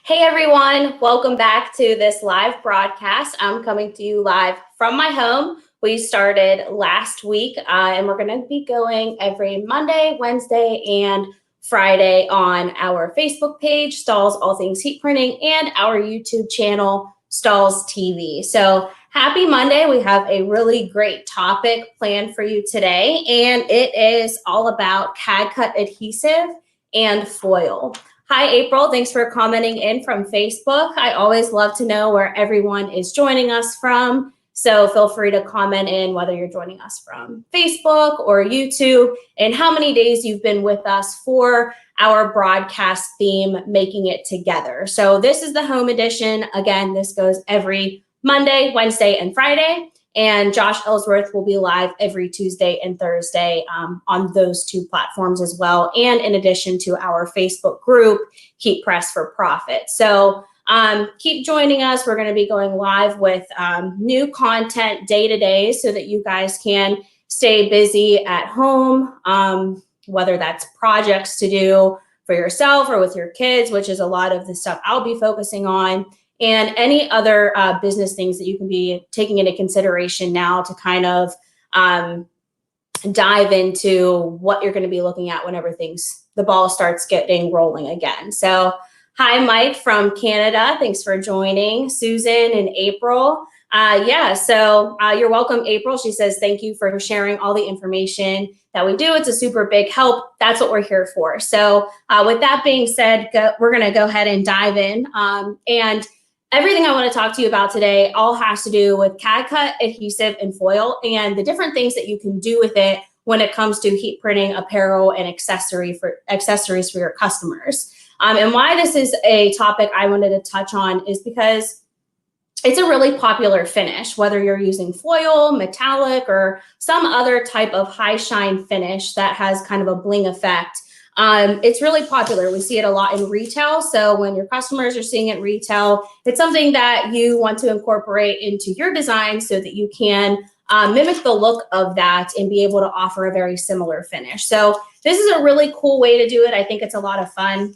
Hey everyone, welcome back to this live broadcast. I'm coming to you live from my home. We started last week and we're going to be going every Monday, Wednesday, and Friday on our Facebook page, Stalls All Things Heat Printing, and our YouTube channel, Stalls TV. So happy Monday. We have a really great topic planned for you today, and it is all about CAD cut adhesive and foil. Hi, April. Thanks for commenting in from Facebook. I always love to know where everyone is joining us from. So feel free to comment in whether you're joining us from Facebook or YouTube and how many days you've been with us for our broadcast theme, Making It Together. So this is the home edition. Again, this goes every Monday, Wednesday, and Friday. And Josh Ellsworth will be live every Tuesday and Thursday on those two platforms as well. And in addition to our Facebook group, Heat Press for Profit. So keep joining us. We're going to be going live with new content day to day so that you guys can stay busy at home, whether that's projects to do for yourself or with your kids, which is a lot of the stuff I'll be focusing on, and any other business things that you can be taking into consideration now to kind of dive into what you're going to be looking at whenever the ball starts getting rolling again. So hi, Mike from Canada. Thanks for joining. Susan and April. You're welcome, April. She says, thank you for sharing all the information that we do. It's a super big help. That's what we're here for. So with that being said, we're going to go ahead and dive in. And everything I want to talk to you about today all has to do with CAD cut, adhesive, and foil, and the different things that you can do with it when it comes to heat printing apparel and accessories for your customers. And why this is a topic I wanted to touch on is because it's a really popular finish, whether you're using foil, metallic, or some other type of high shine finish that has kind of a bling effect. It's really popular. We see it a lot in retail. So when your customers are seeing it retail, it's something that you want to incorporate into your design so that you can mimic the look of that and be able to offer a very similar finish. So this is a really cool way to do it. I think it's a lot of fun.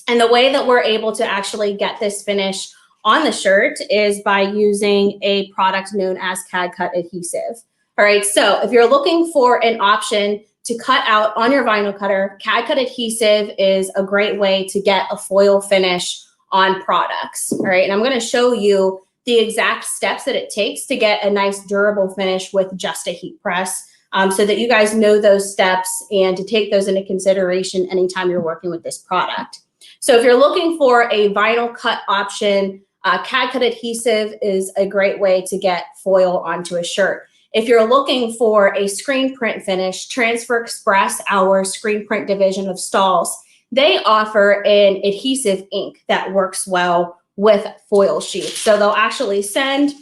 And the way that we're able to actually get this finish on the shirt is by using a product known as CAD cut adhesive. All right, so if you're looking for an option to cut out on your vinyl cutter, CAD cut adhesive is a great way to get a foil finish on products. All right, and I'm going to show you the exact steps that it takes to get a nice durable finish with just a heat press, so that you guys know those steps and to take those into consideration anytime you're working with this product. So if you're looking for a vinyl cut option, CAD cut adhesive is a great way to get foil onto a shirt. If you're looking for a screen print finish, Transfer Express, our screen print division of Stalls, they offer an adhesive ink that works well with foil sheets. So they'll actually send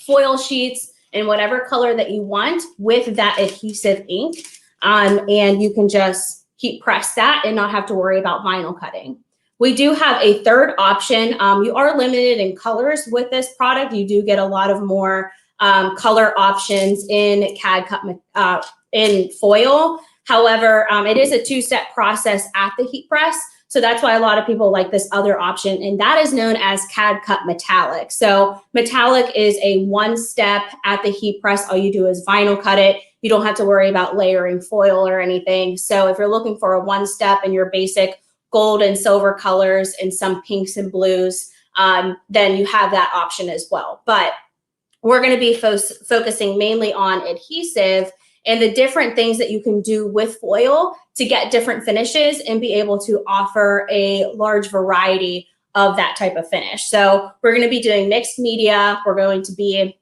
foil sheets in whatever color that you want with that adhesive ink, and you can just heat press that and not have to worry about vinyl cutting. We do have a third option. You are limited in colors with this product. You do get a lot of more color options in CAD cut in foil. However, it is a two-step process at the heat press. So that's why a lot of people like this other option, and that is known as CAD cut metallic. So metallic is a one-step at the heat press. All you do is vinyl cut it. You don't have to worry about layering foil or anything. So if you're looking for a one-step in your basic gold and silver colors and some pinks and blues, then you have that option as well. But we're going to be focusing mainly on adhesive and the different things that you can do with foil to get different finishes and be able to offer a large variety of that type of finish. So we're going to be doing mixed media. We're going to be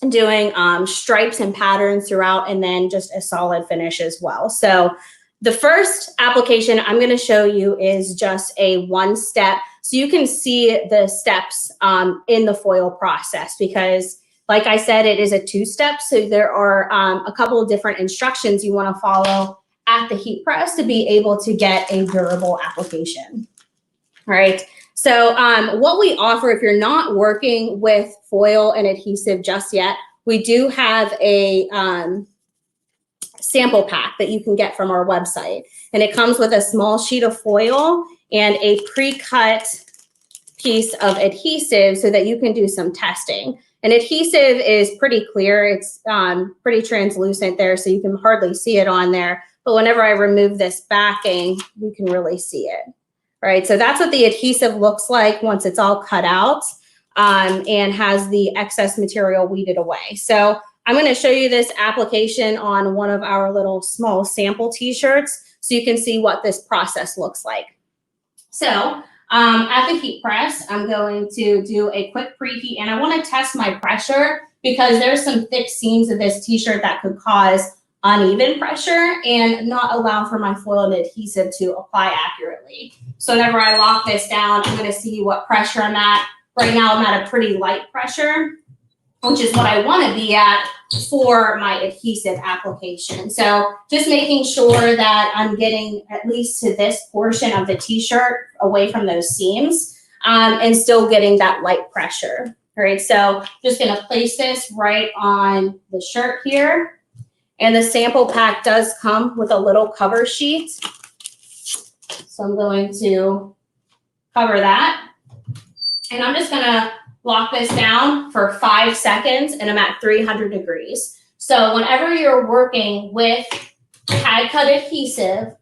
doing stripes and patterns throughout, and then just a solid finish as well. So the first application I'm going to show you is just a one step, so you can see the steps in the foil process, because like I said, it is a two-step, so there are a couple of different instructions you want to follow at the heat press to be able to get a durable application. All right, so what we offer, if you're not working with foil and adhesive just yet, we do have a sample pack that you can get from our website. And it comes with a small sheet of foil and a pre-cut piece of adhesive so that you can do some testing. And adhesive is pretty clear. It's pretty translucent there, so you can hardly see it on there. But whenever I remove this backing, you can really see it. All right, so that's what the adhesive looks like once it's all cut out and has the excess material weeded away. So I'm going to show you this application on one of our little small sample t-shirts so you can see what this process looks like. So at the heat press, I'm going to do a quick preheat, and I want to test my pressure because there's some thick seams of this t-shirt that could cause uneven pressure and not allow for my foil and adhesive to apply accurately. So whenever I lock this down, I'm going to see what pressure I'm at. Right now I'm at a pretty light pressure, which is what I want to be at for my adhesive application. So just making sure that I'm getting at least to this portion of the t-shirt away from those seams and still getting that light pressure. All right, so just going to place this right on the shirt here. And the sample pack does come with a little cover sheet. So I'm going to cover that. And I'm just going to lock this down for 5 seconds, and I'm at 300 degrees. So whenever you're working with pad cut adhesive,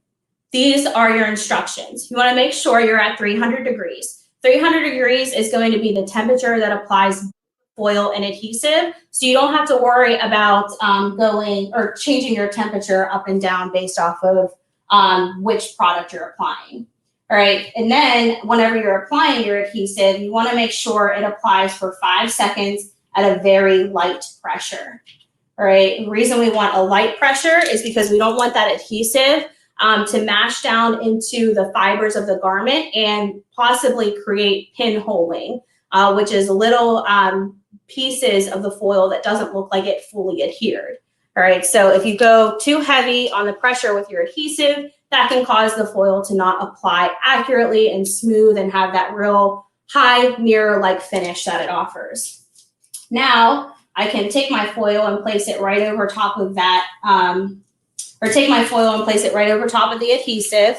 these are your instructions. You want to make sure you're at 300 degrees. 300 degrees is going to be the temperature that applies foil and adhesive, so you don't have to worry about going or changing your temperature up and down based off of which product you're applying. All right, and then whenever you're applying your adhesive, you want to make sure it applies for 5 seconds at a very light pressure. All right, the reason we want a light pressure is because we don't want that adhesive to mash down into the fibers of the garment and possibly create pinholing, which is little pieces of the foil that doesn't look like it fully adhered. All right, so if you go too heavy on the pressure with your adhesive, that can cause the foil to not apply accurately and smooth and have that real high mirror-like finish that it offers. Now, I can take my foil and place it right over top of that, or take my foil and place it right over top of the adhesive.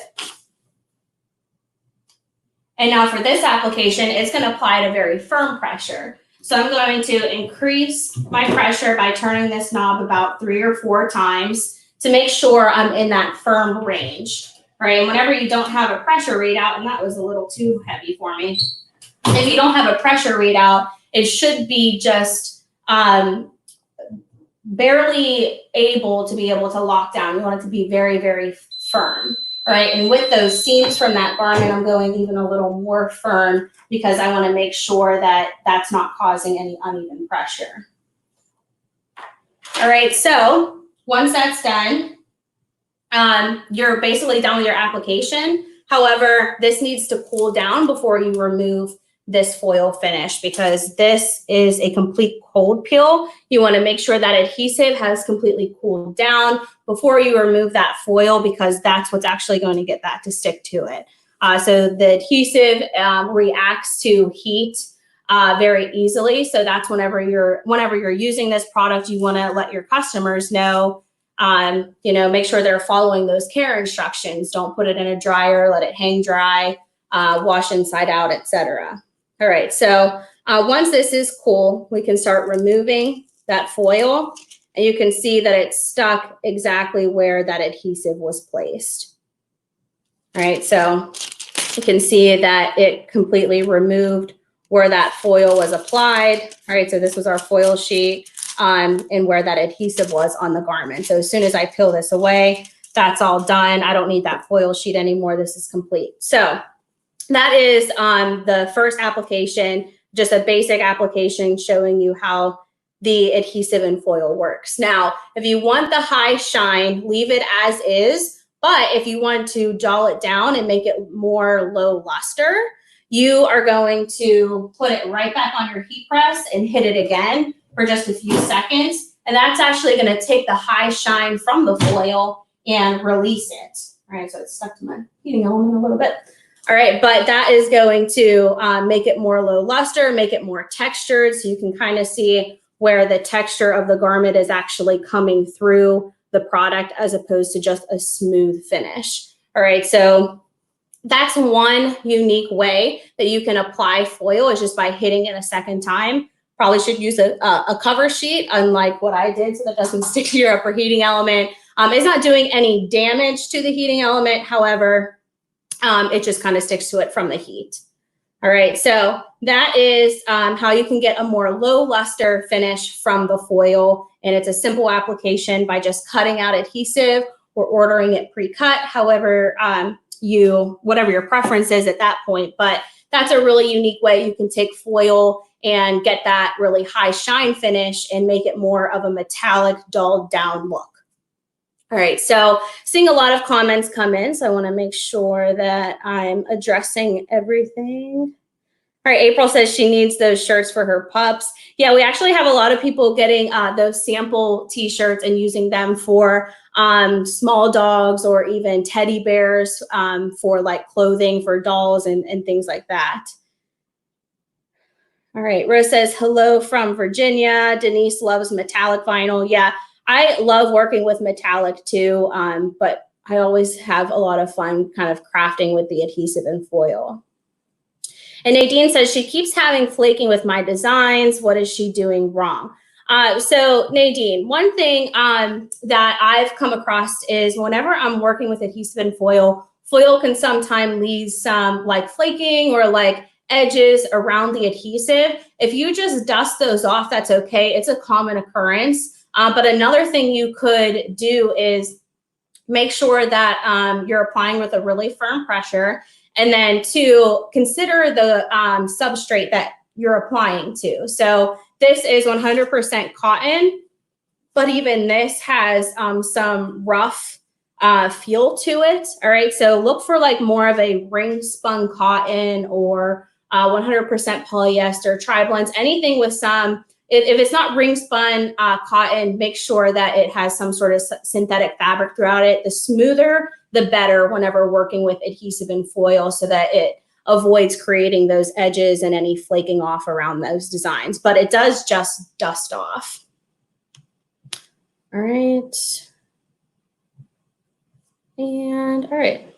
And now for this application, it's going to apply at a very firm pressure. So I'm going to increase my pressure by turning this knob about 3 or 4 times to make sure I'm in that firm range, right? And whenever you don't have a pressure readout, and that was a little too heavy for me, if you don't have a pressure readout, it should be just barely able to be able to lock down. You want it to be very, very firm, right? And with those seams from that garment, I'm going even a little more firm because I want to make sure that that's not causing any uneven pressure. All right, so once that's done, you're basically done with your application. However, this needs to cool down before you remove this foil finish because this is a complete cold peel. You want to make sure that adhesive has completely cooled down before you remove that foil because that's what's actually going to get that to stick to it. So the adhesive reacts to heat very easily. So that's whenever you're using this product, you want to let your customers know, make sure they're following those care instructions. Don't put it in a dryer, let it hang dry, wash inside out, etc. All right, so once this is cool, we can start removing that foil, and you can see that it's stuck exactly where that adhesive was placed. All right, so you can see that it completely removed where that foil was applied. All right, so this was our foil sheet and where that adhesive was on the garment. So as soon as I peel this away, that's all done. I don't need that foil sheet anymore. This is complete. So that is the first application, just a basic application showing you how the adhesive and foil works. Now, if you want the high shine, leave it as is. But if you want to dull it down and make it more low luster, you are going to put it right back on your heat press and hit it again for just a few seconds. And that's actually going to take the high shine from the foil and release it. All right, so it's stuck to my heating element a little bit. All right, but that is going to make it more low luster, make it more textured, so you can kind of see where the texture of the garment is actually coming through the product as opposed to just a smooth finish. All right, so That's one unique way that you can apply foil, is just by hitting it a second time. Probably should use a cover sheet, unlike what I did, so that doesn't stick to your upper heating element. It's not doing any damage to the heating element. However, it just kind of sticks to it from the heat. All right, so that is how you can get a more low luster finish from the foil. And it's a simple application by just cutting out adhesive or ordering it pre-cut. However, whatever your preference is at that point, but that's a really unique way you can take foil and get that really high shine finish and make it more of a metallic, dulled down look. All right, so seeing a lot of comments come in, so I want to make sure that I'm addressing everything. All right, April says she needs those shirts for her pups. Yeah, we actually have a lot of people getting those sample t-shirts and using them for small dogs or even teddy bears for like clothing for dolls and things like that. All right, Rose says, hello from Virginia. Denise loves metallic vinyl. Yeah, I love working with metallic too, but I always have a lot of fun kind of crafting with the adhesive and foil. And Nadine says she keeps having flaking with my designs. What is she doing wrong? So Nadine, one thing that I've come across is whenever I'm working with adhesive and foil, foil can sometimes leave some like flaking or like edges around the adhesive. If you just dust those off, that's okay. It's a common occurrence. But another thing you could do is make sure that you're applying with a really firm pressure. And then to consider the substrate that you're applying to. So this is 100% cotton, but even this has some rough feel to it. All right, so look for like more of a ring spun cotton or 100% polyester, tri-blends, anything with some, if it's not ring spun cotton, make sure that it has some sort of synthetic fabric throughout it. The smoother, the better whenever working with adhesive and foil, so that it avoids creating those edges and any flaking off around those designs. But it does just dust off. All right. And all right.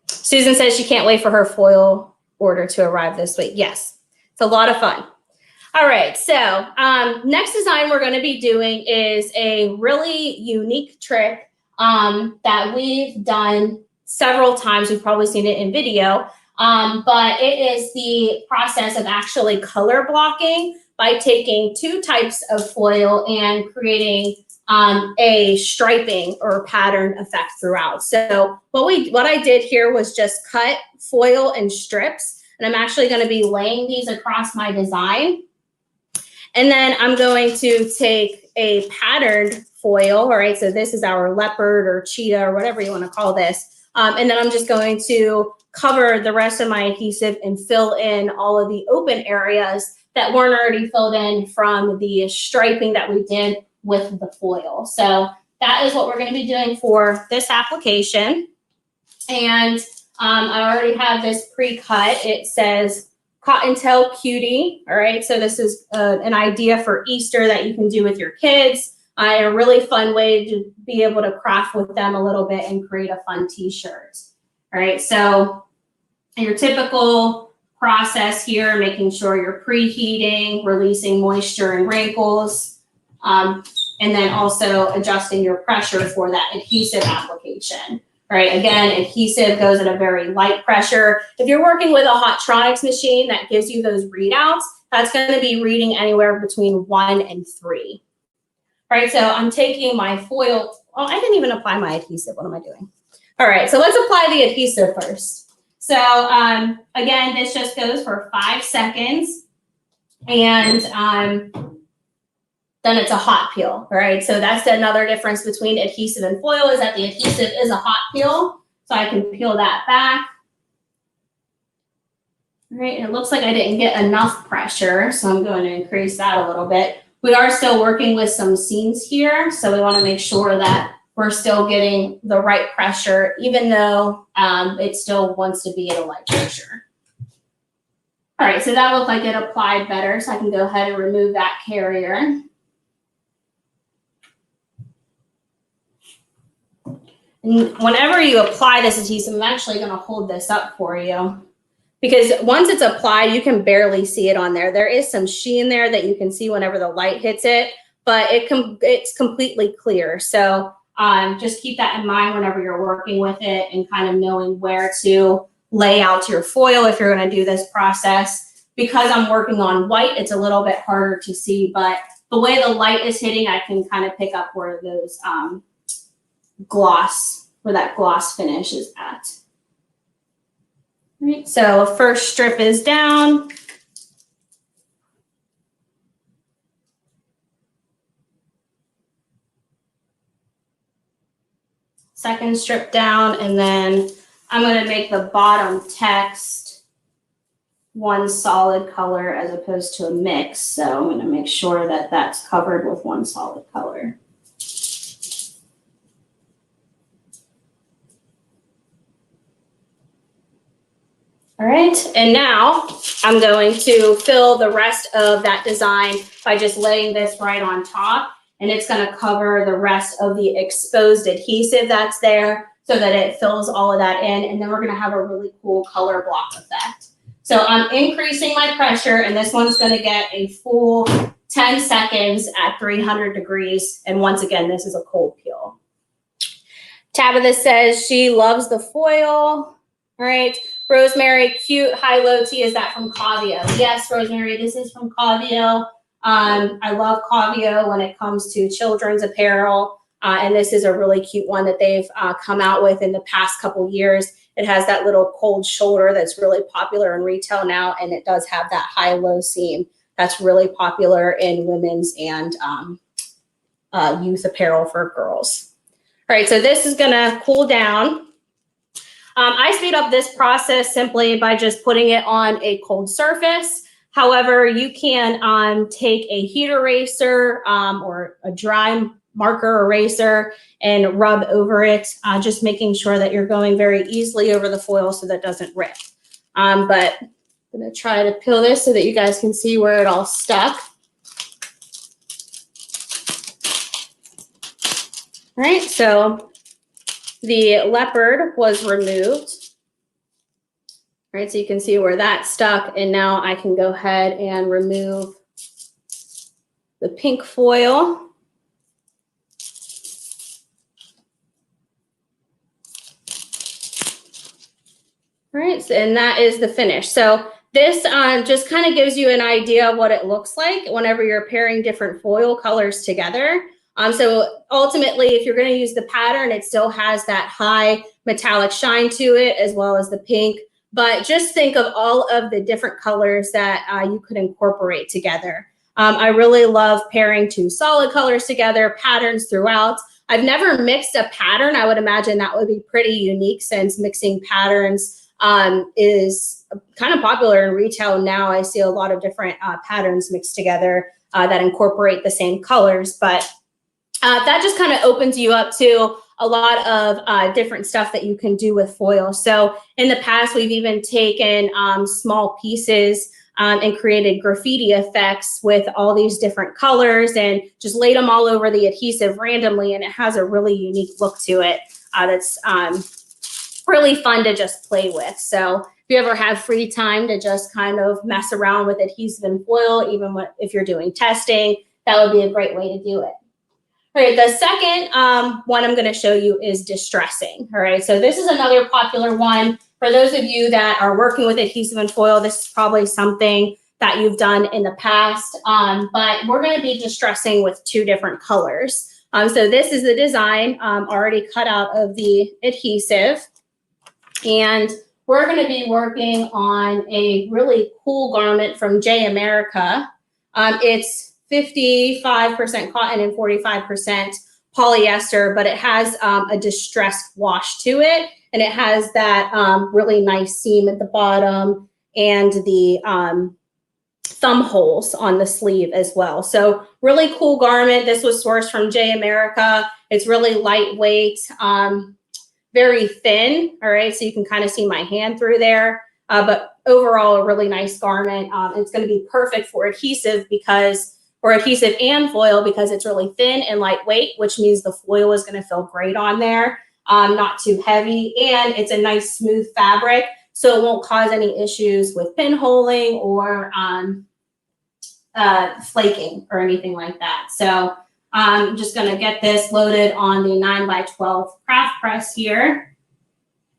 Susan says she can't wait for her foil order to arrive this week. Yes, it's a lot of fun. All right, so next design we're going to be doing is a really unique trick that we've done several times. You've probably seen it in video, but it is the process of actually color blocking by taking two types of foil and creating a striping or pattern effect throughout. So what I did here was just cut foil in strips, and I'm actually going to be laying these across my design. And then I'm going to take a patterned foil, all right? So this is our leopard or cheetah or whatever you want to call this. And then I'm just going to cover the rest of my adhesive and fill in all of the open areas that weren't already filled in from the striping that we did with the foil. So that is what we're going to be doing for this application. And I already have this pre-cut. It says Cottontail Cutie, all right? So this is an idea for Easter that you can do with your kids. A really fun way to be able to craft with them a little bit and create a fun t-shirt. All right, so your typical process here, making sure you're preheating, releasing moisture and wrinkles, and then also adjusting your pressure for that adhesive application. All right, again, adhesive goes at a very light pressure. If you're working with a Hottronics machine that gives you those readouts, that's going to be reading anywhere between 1 and 3. All right, so I'm taking my foil. Oh, I didn't even apply my adhesive. What am I doing? All right, so let's apply the adhesive first. So again, this just goes for 5 seconds, and then it's a hot peel. All right, so that's another difference between adhesive and foil, is that the adhesive is a hot peel. So I can peel that back. All right, and it looks like I didn't get enough pressure, so I'm going to increase that a little bit. We are still working with some seams here, so we want to make sure that we're still getting the right pressure, even though it still wants to be at a light pressure. All right, so that looked like it applied better, so I can go ahead and remove that carrier. And whenever you apply this adhesive, I'm actually going to hold this up for you, because once it's applied, you can barely see it on there. There is some sheen there that you can see whenever the light hits it, but it's completely clear. So just keep that in mind whenever you're working with it and kind of knowing where to lay out your foil if you're going to do this process. Because I'm working on white, it's a little bit harder to see, but the way the light is hitting, I can kind of pick up where those where that gloss finish is at. All right, so first strip is down. Second strip down, and then I'm going to make the bottom text one solid color as opposed to a mix. So I'm going to make sure that that's covered with one solid color. All right, and now I'm going to fill the rest of that design by just laying this right on top, and it's going to cover the rest of the exposed adhesive that's there so that it fills all of that in, and then we're going to have a really cool color block effect. So I'm increasing my pressure, and this one's going to get a full 10 seconds at 300 degrees, and once again, this is a cold peel. Tabitha says she loves the foil. All right, Rosemary, cute high-low tee. Is that from Cavio? Yes, Rosemary, this is from Cavio. I love Cavio when it comes to children's apparel, and this is a really cute one that they've come out with in the past couple years. It has that little cold shoulder that's really popular in retail now, and it does have that high-low seam that's really popular in women's and youth apparel for girls. All right, so this is gonna cool down. I speed up this process simply by just putting it on a cold surface. However, you can take a heat eraser or a dry marker eraser and rub over it, just making sure that you're going very easily over the foil so that it doesn't rip. But I'm gonna try to peel this so that you guys can see where it all stuck. All right, so the leopard was removed. All right, so you can see where that stuck, and now I can go ahead and remove the pink foil. All right, and that is the finish. So this just kind of gives you an idea of what it looks like whenever you're pairing different foil colors together. So ultimately, if you're going to use the pattern, it still has that high metallic shine to it, as well as the pink. But just think of all of the different colors that you could incorporate together. I really love pairing two solid colors together, patterns throughout. I've never mixed a pattern. I would imagine that would be pretty unique, since mixing patterns is kind of popular in retail now. I see a lot of different patterns mixed together that incorporate the same colors, but that just kind of opens you up to a lot of different stuff that you can do with foil. So in the past, we've even taken small pieces and created graffiti effects with all these different colors and just laid them all over the adhesive randomly, and it has a really unique look to it that's really fun to just play with. So if you ever have free time to just kind of mess around with adhesive and foil, even if you're doing testing, that would be a great way to do it. All right, the second one I'm going to show you is distressing. All right, so this is another popular one. For those of you that are working with adhesive and foil, this is probably something that you've done in the past, but we're going to be distressing with two different colors. So this is the design already cut out of the adhesive, and we're going to be working on a really cool garment from J America. It's 55% cotton and 45% polyester, but it has a distressed wash to it, and it has that really nice seam at the bottom and the thumb holes on the sleeve as well. So really cool garment. This was sourced from J America. It's really lightweight, very thin. All right, so you can kind of see my hand through there, but overall a really nice garment. It's going to be perfect for adhesive and foil because it's really thin and lightweight, which means the foil is going to feel great on there. not too heavy, and it's a nice smooth fabric, so it won't cause any issues with pinholing or flaking or anything like that. So I'm just going to get this loaded on the 9x12 craft press here.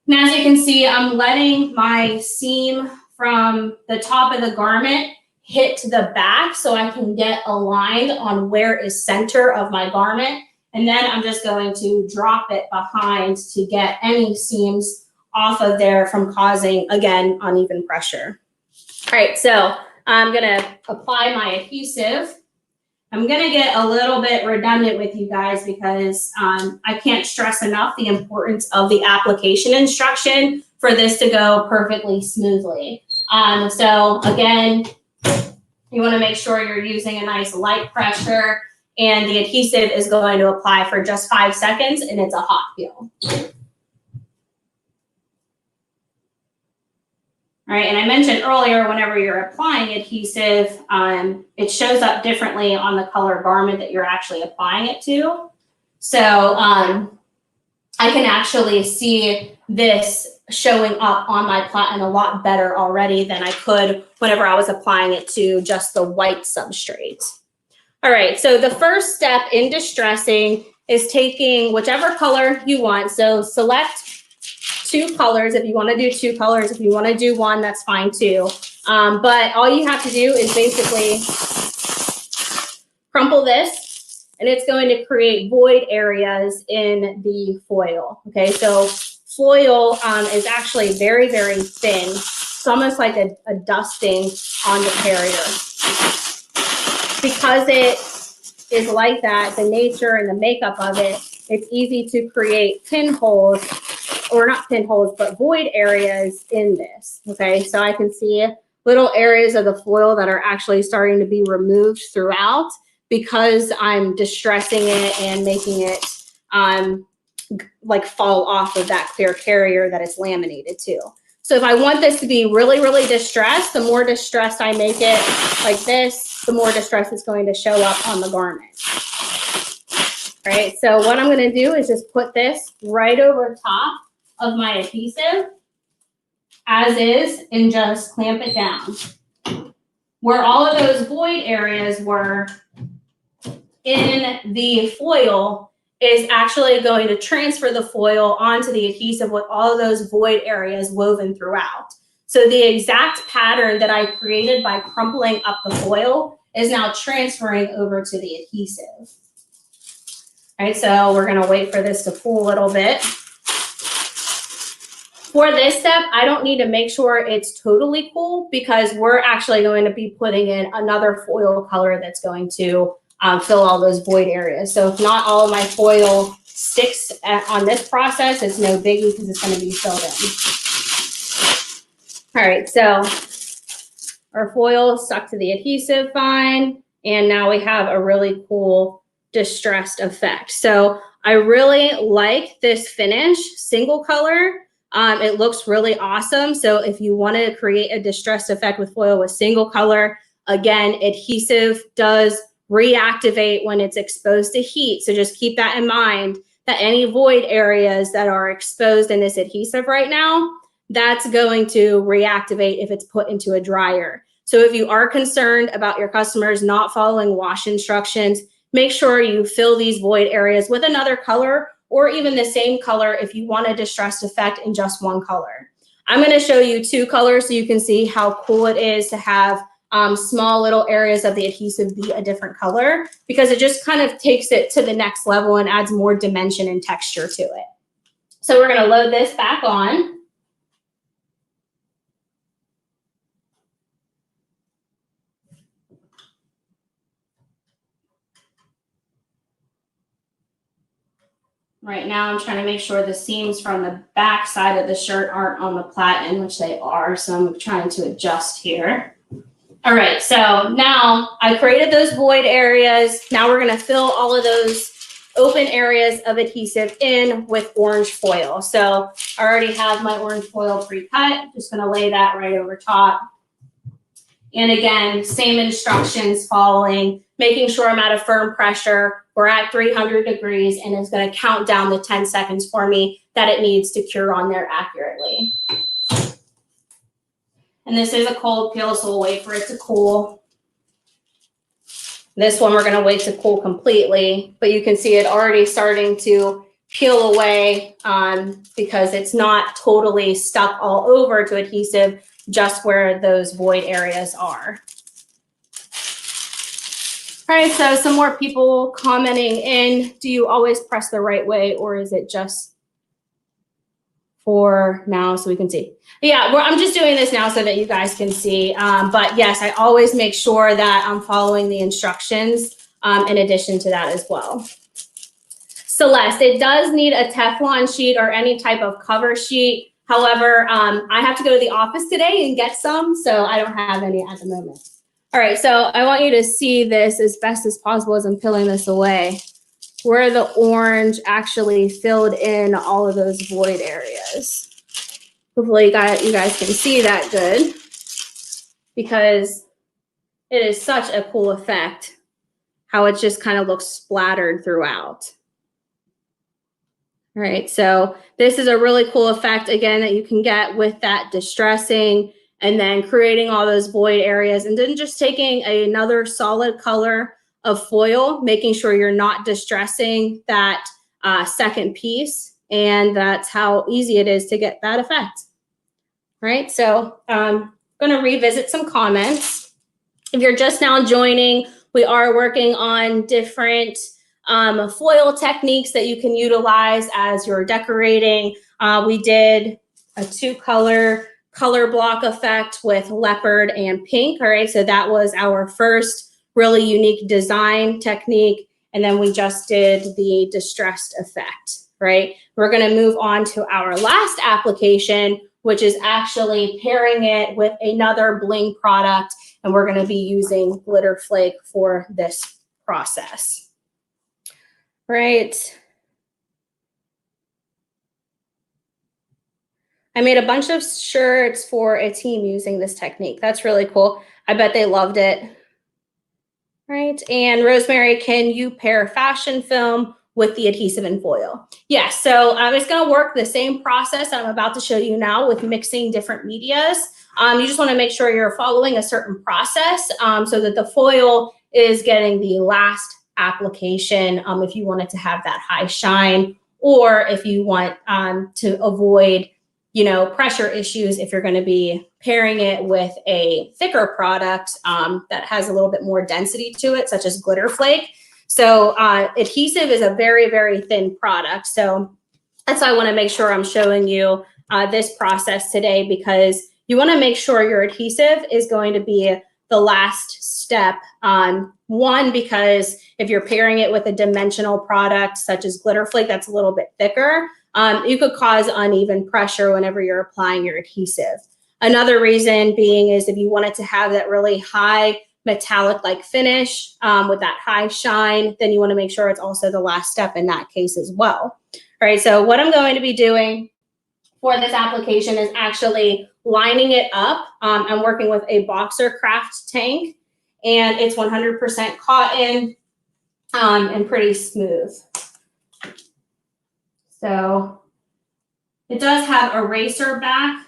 And as you can see, I'm letting my seam from the top of the garment hit the back so I can get aligned on where is center of my garment. And then I'm just going to drop it behind to get any seams off of there from causing, again, uneven pressure. All right, so I'm gonna apply my adhesive. I'm gonna get a little bit redundant with you guys because I can't stress enough the importance of the application instruction for this to go perfectly smoothly. So again, you wanna make sure you're using a nice light pressure, and the adhesive is going to apply for just 5 seconds, and it's a hot peel. All right, and I mentioned earlier, whenever you're applying adhesive, it shows up differently on the color garment that you're actually applying it to. So I can actually see this showing up on my platen a lot better already than I could whenever I was applying it to just the white substrate. All right, so the first step in distressing is taking whichever color you want. So select 2 colors if you want to do 2 colors. If you want to do 1, that's fine too. But all you have to do is basically crumple this, and it's going to create void areas in the foil. Okay, so foil is actually very, very thin. It's almost like a dusting on the carrier. Because it is like that, the nature and the makeup of it, it's easy to create pinholes, or not pinholes, but void areas in this. Okay, so I can see little areas of the foil that are actually starting to be removed throughout because I'm distressing it and making it like fall off of that clear carrier that it's laminated to. So if I want this to be really, really distressed, the more distressed I make it like this, the more distress it's going to show up on the garment. All right, so what I'm going to do is just put this right over top of my adhesive as is and just clamp it down. Where all of those void areas were in the foil is actually going to transfer the foil onto the adhesive with all of those void areas woven throughout. So the exact pattern that I created by crumpling up the foil is now transferring over to the adhesive. All right, so we're gonna wait for this to cool a little bit. For this step, I don't need to make sure it's totally cool because we're actually going to be putting in another foil color that's going to fill all those void areas. So if not all of my foil sticks on this process, it's no biggie because it's going to be filled in. All right, so our foil stuck to the adhesive fine, and now we have a really cool distressed effect. So I really like this finish, single color. It looks really awesome. So if you want to create a distressed effect with foil with single color, again, adhesive does reactivate when it's exposed to heat. So just keep that in mind, that any void areas that are exposed in this adhesive right now, that's going to reactivate if it's put into a dryer. So if you are concerned about your customers not following wash instructions, make sure you fill these void areas with another color or even the same color if you want a distressed effect in just one color. I'm going to show you 2 colors so you can see how cool it is to have small little areas of the adhesive be a different color, because it just kind of takes it to the next level and adds more dimension and texture to it. So we're going to load this back on. Right now, I'm trying to make sure the seams from the back side of the shirt aren't on the platen, which they are. So I'm trying to adjust here. All right, so now I created those void areas. Now we're going to fill all of those open areas of adhesive in with orange foil. So I already have my orange foil pre-cut. Just going to lay that right over top. And again, same instructions following, making sure I'm at a firm pressure we're at 300 degrees, and it's going to count down the 10 seconds for me that it needs to cure on there accurately. And this is a cold peel, so we'll wait for it to cool. This one we're going to wait to cool completely, but you can see it already starting to peel away because it's not totally stuck all over to adhesive, just where those void areas are. All right, so some more people commenting in, do you always press the right way, or is it just for now so we can see? Yeah, I'm just doing this now so that you guys can see. But yes, I always make sure that I'm following the instructions in addition to that as well. Celeste, it does need a Teflon sheet or any type of cover sheet. However, I have to go to the office today and get some, so I don't have any at the moment. All right, so I want you to see this as best as possible as I'm peeling this away, where the orange actually filled in all of those void areas. Hopefully you guys can see that good, because it is such a cool effect how it just kind of looks splattered throughout. All right, so this is a really cool effect, again, that you can get with that distressing and then creating all those void areas, and then just taking another solid color of foil, making sure you're not distressing that second piece, and that's how easy it is to get that effect. All right, so I'm gonna revisit some comments. If you're just now joining, we are working on different foil techniques that you can utilize as you're decorating. We did a 2-color color block effect with leopard and pink. All right, so that was our first really unique design technique. And then we just did the distressed effect, right? We're going to move on to our last application, which is actually pairing it with another bling product. And we're going to be using Glitter Flake for this process. Right. I made a bunch of shirts for a team using this technique. That's really cool. I bet they loved it. Right. And Rosemary, can you pair fashion film with the adhesive and foil? Yes. So it's going to work the same process I'm about to show you now with mixing different medias. You just want to make sure you're following a certain process so that the foil is getting the last application if you want it to have that high shine, or if you want to avoid pressure issues, if you're going to be pairing it with a thicker product that has a little bit more density to it, such as Glitter Flake. So adhesive is a very, very thin product. So that's why I want to make sure I'm showing you this process today, because you want to make sure your adhesive is going to be the last step. One, because if you're pairing it with a dimensional product such as Glitter Flake that's a little bit thicker, you could cause uneven pressure whenever you're applying your adhesive. Another reason being is if you wanted to have that really high metallic-like finish with that high shine, then you want to make sure it's also the last step in that case as well. All right, so what I'm going to be doing for this application is actually lining it up. I'm working with a Boxer Craft tank, and it's 100% cotton and pretty smooth. So it does have a racer back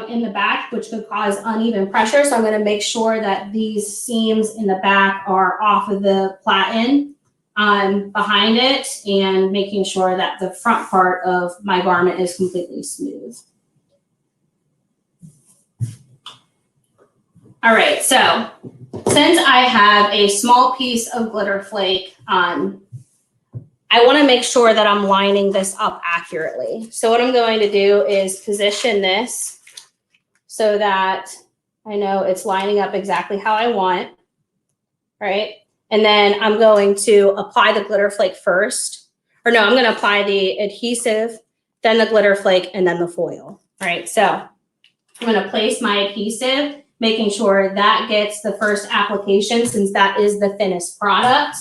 in the back, which could cause uneven pressure. So I'm going to make sure that these seams in the back are off of the platen behind it, and making sure that the front part of my garment is completely smooth. All right, so since I have a small piece of Glitter Flake, I want to make sure that I'm lining this up accurately. So what I'm going to do is position this so that I know it's lining up exactly how I want, right? And then I'm going to apply the Glitter Flake first. Or no, I'm going to apply the adhesive, then the Glitter Flake, and then the foil. All right, so I'm going to place my adhesive, making sure that gets the first application since that is the thinnest product.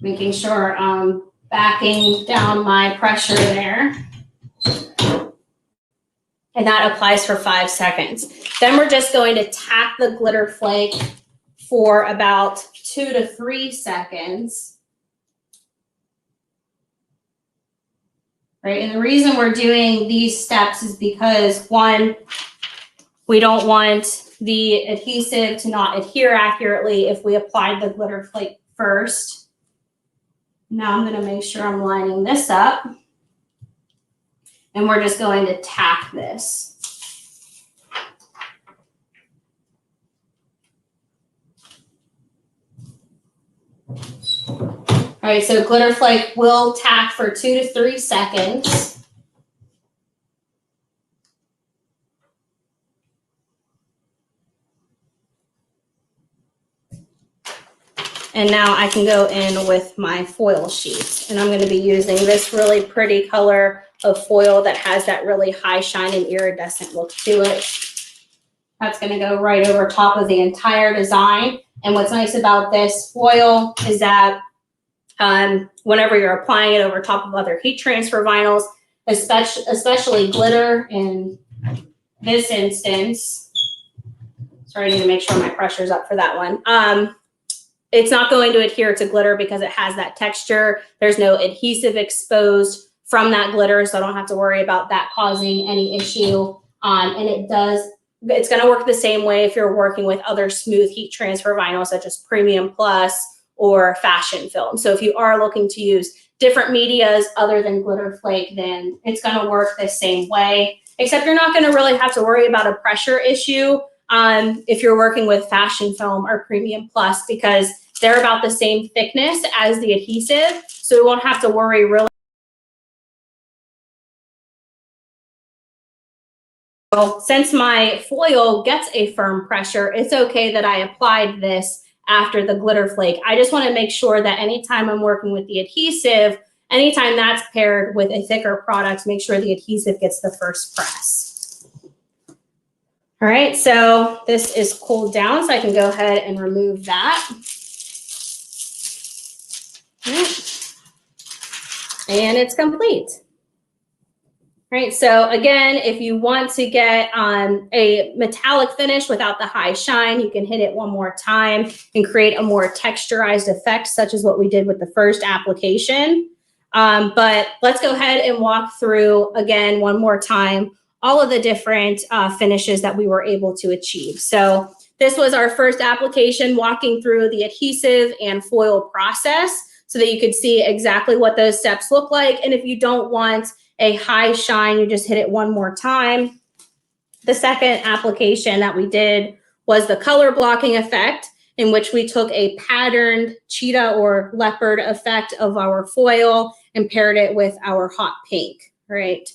Making sure I'm backing down my pressure there. And that applies for 5 seconds. Then we're just going to tap the Glitter Flake for about 2 to 3 seconds. Right, and the reason we're doing these steps is because, one, we don't want the adhesive to not adhere accurately if we applied the glitter flake first. Now I'm going to make sure I'm lining this up. And we're just going to tack this. All right, so glitter flake will tack for 2 to 3 seconds. And now I can go in with my foil sheet. And I'm going to be using this really pretty color of foil that has that really high shine and iridescent look to it. That's going to go right over top of the entire design. And what's nice about this foil is that whenever you're applying it over top of other heat transfer vinyls, especially glitter in this instance, sorry, I need to make sure my pressure's up for that one. It's not going to adhere to glitter because it has that texture. There's no adhesive exposed from that glitter, so I don't have to worry about that causing any issue. And it's going to work the same way if you're working with other smooth heat transfer vinyls such as Premium Plus or Fashion Film. So if you are looking to use different medias other than glitter flake, then it's going to work the same way, except you're not going to really have to worry about a pressure issue if you're working with Fashion Film or Premium Plus, because they're about the same thickness as the adhesive, so we won't have to worry really. So since my foil gets a firm pressure, it's okay that I applied this after the glitter flake. I just want to make sure that anytime I'm working with the adhesive, anytime that's paired with a thicker product, make sure the adhesive gets the first press. All right, so this is cooled down, so I can go ahead and remove that. All right. And it's complete. All right, so again, if you want to get a metallic finish without the high shine, you can hit it one more time and create a more texturized effect, such as what we did with the first application. But let's go ahead and walk through, again, one more time, all of the different finishes that we were able to achieve. So this was our first application, walking through the adhesive and foil process so that you could see exactly what those steps look like. And if you don't want a high shine, you just hit it one more time. The second application that we did was the color blocking effect, in which we took a patterned cheetah or leopard effect of our foil and paired it with our hot pink, right?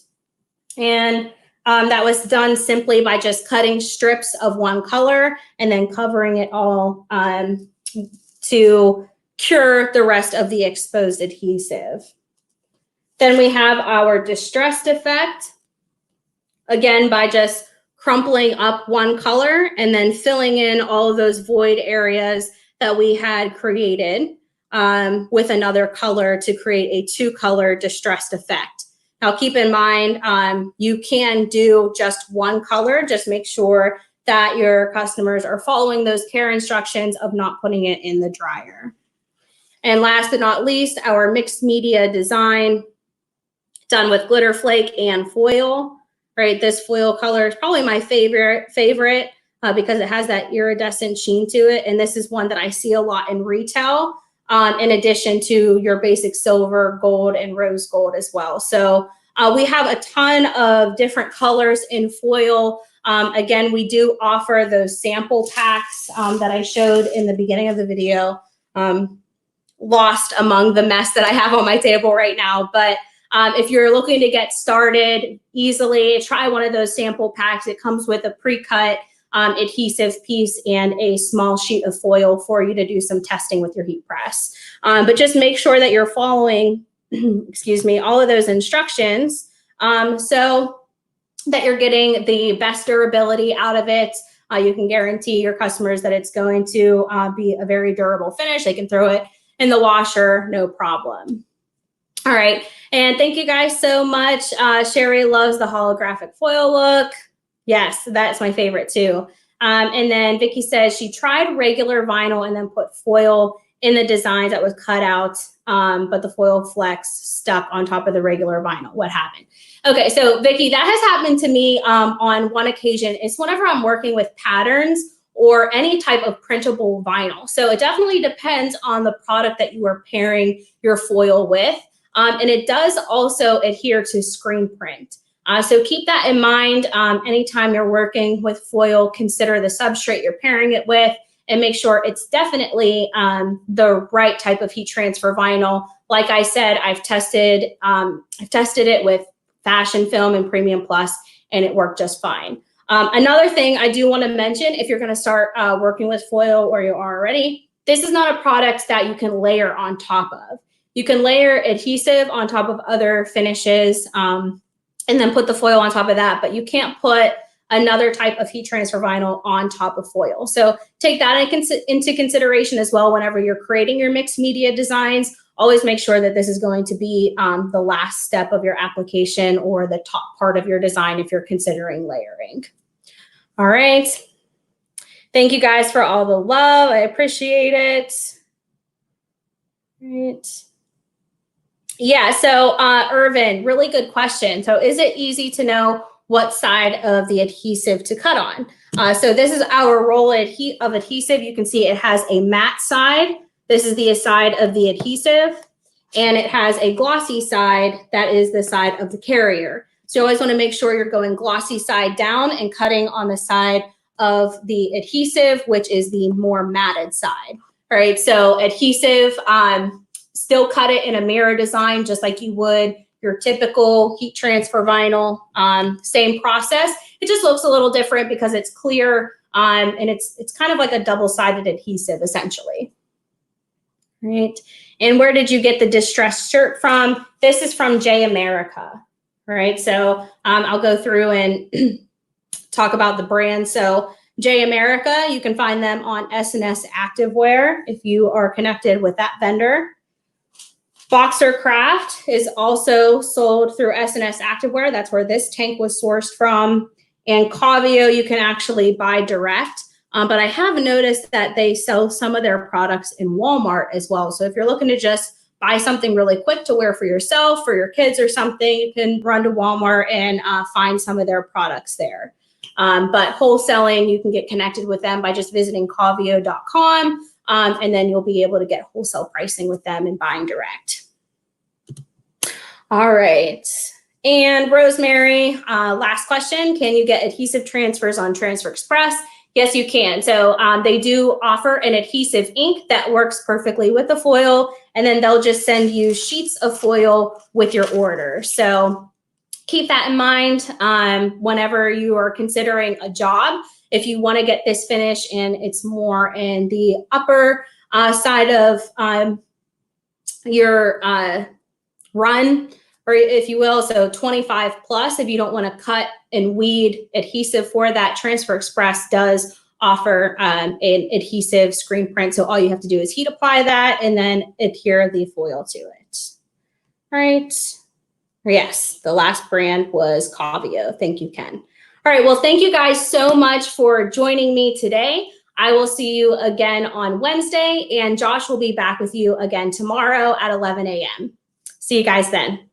And that was done simply by just cutting strips of one color and then covering it all to cure the rest of the exposed adhesive. Then we have our distressed effect, again, by just crumpling up one color and then filling in all of those void areas that we had created with another color to create a two-color distressed effect. Now, keep in mind, you can do just one color. Just make sure that your customers are following those care instructions of not putting it in the dryer. And last but not least, our mixed media design, done with glitter flake and foil, right? This foil color is probably my favorite because it has that iridescent sheen to it. And this is one that I see a lot in retail, in addition to your basic silver, gold, and rose gold as well. So we have a ton of different colors in foil. Again, we do offer those sample packs that I showed in the beginning of the video, lost among the mess that I have on my table right now. But if you're looking to get started easily, try one of those sample packs. It comes with a pre-cut adhesive piece and a small sheet of foil for you to do some testing with your heat press. But just make sure that you're following, excuse me, all of those instructions so that you're getting the best durability out of it. You can guarantee your customers that it's going to be a very durable finish. They can throw it in the washer, no problem. All right, and thank you guys so much. Sherry loves the holographic foil look. Yes, that's my favorite too. And then Vicky says she tried regular vinyl and then put foil in the designs that was cut out, but the foil flex stuck on top of the regular vinyl. What happened? Okay, so Vicky, that has happened to me on one occasion. It's whenever I'm working with patterns or any type of printable vinyl. So it definitely depends on the product that you are pairing your foil with. And it does also adhere to screen print. So keep that in mind. Anytime you're working with foil, consider the substrate you're pairing it with and make sure it's definitely the right type of heat transfer vinyl. Like I said, I've tested it with Fashion Film and Premium Plus, and it worked just fine. Another thing I do want to mention, if you're going to start working with foil or you are already, this is not a product that you can layer on top of. You can layer adhesive on top of other finishes and then put the foil on top of that, but you can't put another type of heat transfer vinyl on top of foil. So take that into consideration as well whenever you're creating your mixed media designs. Always make sure that this is going to be the last step of your application or the top part of your design if you're considering layering. All right. Thank you guys for all the love. I appreciate it. All right. Yeah, so Irvin, really good question. So is it easy to know what side of the adhesive to cut on? So this is our roll of adhesive. You can see it has a matte side. This is the side of the adhesive, and it has a glossy side that is the side of the carrier. So you always want to make sure you're going glossy side down and cutting on the side of the adhesive, which is the more matted side. All right, so adhesive, still cut it in a mirror design just like you would your typical heat transfer vinyl. Same process. It just looks a little different because it's clear and it's kind of like a double-sided adhesive essentially. Right. And where did you get the distressed shirt from? This is from J America. Right. So I'll go through and talk about the brand. So J America, you can find them on S&S Activewear if you are connected with that vendor. Boxer Craft is also sold through S&S Activewear. That's where this tank was sourced from. And Cavio, you can actually buy direct. But I have noticed that they sell some of their products in Walmart as well. So if you're looking to just buy something really quick to wear for yourself, for your kids or something, you can run to Walmart and find some of their products there. But wholesaling, you can get connected with them by just visiting Cavio.com. And then you'll be able to get wholesale pricing with them and buying direct. All right. And Rosemary, last question. Can you get adhesive transfers on Transfer Express? Yes, you can. So they do offer an adhesive ink that works perfectly with the foil, and then they'll just send you sheets of foil with your order. So keep that in mind whenever you are considering a job. If you want to get this finish and it's more in the upper side of your run, or if you will, so 25 plus, if you don't want to cut and weed adhesive for that, Transfer Express does offer an adhesive screen print. So all you have to do is heat apply that and then adhere the foil to it. All right. Yes, the last brand was Cavio. Thank you, Ken. All right, well, thank you guys so much for joining me today. I will see you again on Wednesday, and Josh will be back with you again tomorrow at 11 a.m. See you guys then.